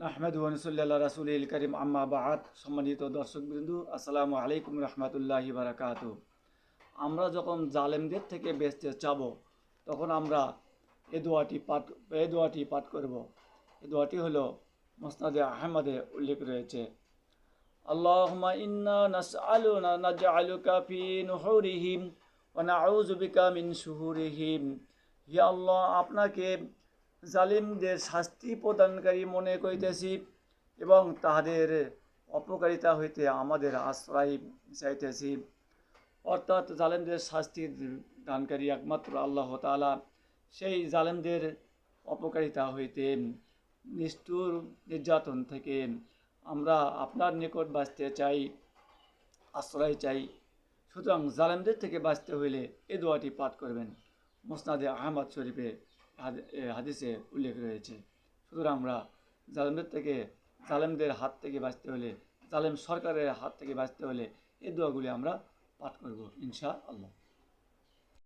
আহমেদু নসল্লা রাসুল করিম আম্মা বাদ। সম্মানিত দর্শকবৃন্দু, আসসালামু আলাইকুম রহমতুল্লাহি বারাকাতু। আমরা যখন জালেমদের থেকে বেঁচতে চাবো তখন আমরা এ দোয়াটি পাঠ করব। এ দোয়াটি হলো মুসনাদে আহমদে উল্লেখ রয়েছে। আল্লাহুম্মা ইন্না নাজআলুকা ফি নুহুরিহিম ওয়া নাউযু বিকা মিন শুহুরিহিম। হে আল্লাহ, আপনাকে জালিমদের শাস্তি প্রদানকারী মনে করিতেছি এবং তাহাদের অপকারিতা হইতে আমাদের আশ্রয় চাইতেছি। অর্থাৎ জালেমদের শাস্তি দানকারী একমাত্র আল্লাহ তাআলা। সেই জালেমদের অপকারিতা হইতে, নিষ্ঠুর নির্যাতন থেকে আমরা আপনার নিকট বাঁচতে চাই, আশ্রয় চাই। সুতরাং জালেমদের থেকে বাঁচতে হইলে এই দোয়াটি পাঠ করবেন। মুসনাদে আহমদ শরীফে হাদিসে উল্লেখ রয়েছে। সুতরাং আমরা জালেমদের হাত থেকে বাঁচতে হলে, জালেম সরকারের হাত থেকে বাঁচতে হলে এই দোয়াগুলি আমরা পাঠ করব ইনশাআল্লাহ।